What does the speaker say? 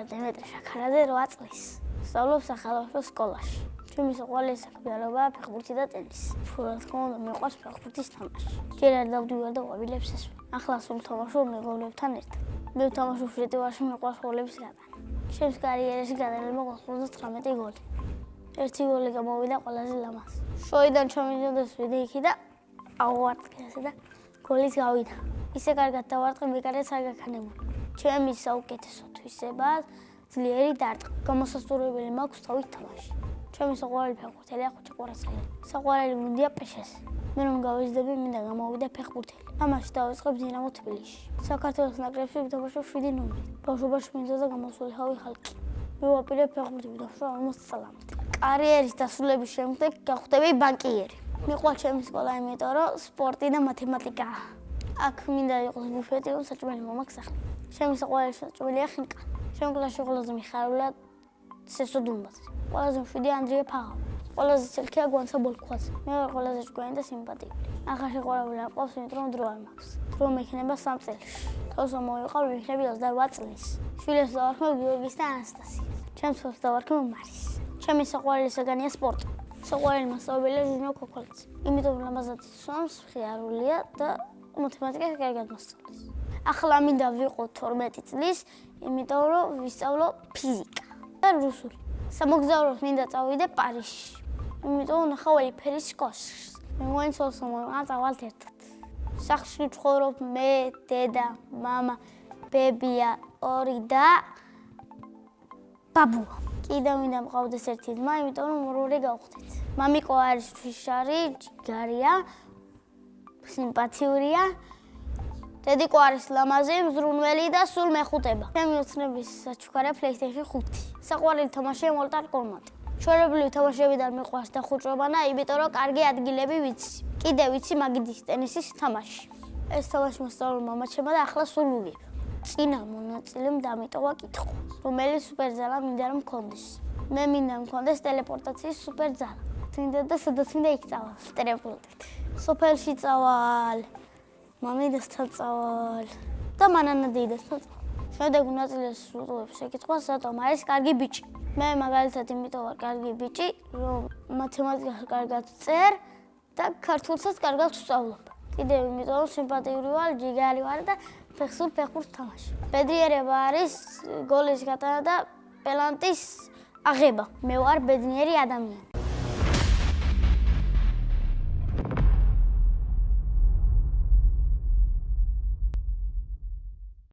ვარ დემეტრე შაქარაძე 8 წლის. ვსწავლობ სახალხო სკოლაში. ჩემი საყვარელი საქმიანობაა ფეხბურთი და ტენისი. რა თქმა უნდა, მიყვარს ფეხბურთის თამაში. ჯერ არ დავდივარ და ყვავილებს ესვი. ახლა სულ თამაშობ მეგობრებთან ერთად. მე ვთამაშობ შვედეთში, მიყვარს გოლების გატანა. ჩემს კარიერაში გადაღება 99 გოლი. ერთი გოლი გამოვიდა ყველაზე ლამაზ. შოიდან ჩამოვიდა 7 იქი და ავარტყე და გოლიც გავიდა. ისე კარგად დავარტყე, მეკარეს არ გაქანებული. ჩემი საუკეთესო თვისება ძლიერი დარტყმა. გამოსასწორებელი მაქვს თავით თამაში. ჩემი საყვარელი ფეხბურთელია ხუჭი ყვარაცხელი. საყვარელი გუნდია პშს. მე რომ გავიზრდები, მინდა გამოვიდე ფეხბურთელი. თამაში დავიწყებ დინამო თბილისში. საქართველოს ნაკრებში ვთამაშობ 7 ნომრით. ბავშვობაში მინდოდა გამოსულიყავი ხალხი. მე ვაპირებ ფეხბურთი ვთამაშობ 40 წლამდე. კარიერის დასრულების შემდეგ გავხდები ბანკიერი. მიყვარს ჩემი სკოლა, იმიტომ რომ სპორტი და მათემატიკაა. აქ მინდა იყოს ბუფეტი და საჭმელი მომაქვს სახლი. ჩემი საყვარელი საჭმელია ხინკა. ჩემ კლასში ყველაზე მიხარულია სესო დუმბაძე. ყველაზე მშვიდი ანდრია ფაღავი. ყველაზე ცელქია გვანცა ბოლქვაძე. მე ვარ ყველაზე ჭკვიანი და სიმპათიური. ახლა შეყვარებული არ ყავს, იმიტომ რომ დრო არ მაქვს. დრო მექნება 3 წელში. თავს მოვიყავ, ვიქნები 28 წლის. შვილებს დავარქმევ გიორგის და ანასტასიას. ჩემს ფოს დავარქმევ მარის. ჩემი საყვარელი საგანია სპორტი. საყვარელი მასწავლებელია ჟურნალ ქოქოლაძე. იმიტომ რომ ლამაზად იცნობს, ხიარულია და მათემატიკას კარგად მასწავლის. ახლა მინდა ვიყო 12 წლის, იმიტომ რომ ვისწავლო ფიზიკა და რუსული. სამოგზაუროდ მინდა წავიდე პარიზში. იმიტომ რომ ნახავ ეიფელის კოშკს. მე მოინცოლს რომ წავალთ ერთად. სახლში ვცხოვრობ მე, დედა, მამა, ბებია, 2 და ბაბუა. კიდევ მინდა მყავდეს ერთი ძმა, იმიტომ რომ 2 გავხდეთ. მამიკო არის თვიშარი, ჯიგარია, სიმპათიურია. დედიკო არის ლამაზი, მზრუნველი და სულ მეხუტება. ჩემი ოცნების საჩუქარია PlayStation 5. საყვარელი თამაშია Mortal Kombat. ჩვეულებრივი თამაშებიდან მიყვარს და ხუჭობანა, იმიტომ რომ კარგი ადგილები ვიცი. კიდე ვიცი მაგიდის ტენისის თამაში. ეს თამაში მოსწავლე მამაჩემმა და ახლა სულ ვიგებ. წინა მონაწილემ დამიტოვა კითხვა, რომელი სუპერძალა მინდა რომ მქონდეს. მე მინდა მქონდეს ტელეპორტაციის სუპერძალა. მინდა და სადაც მინდა იქ წავალ, ტელეპორტით. სოფელში წავალ, მამიდასთან წავალ და მანანა დედასთან წავალ. შემდეგ მონაწილეს ვუწევებ შეკითხვას, რატომ არის კარგი ბიჭი. მე მაგალითად იმიტომ ვარ კარგი ბიჭი, რომ მათემატიკას კარგად წერ და ქართულსაც კარგად ვსწავლობ. კიდევ იმიტომ რომ სიმპათიური ვარ, ჯიგარი ვარ და ფეხბურთს ვთამაშობ. ბედნიერება არის გოლის გატანა და პენალტის აღება. მე ვარ ბედნიერი ადამიანი.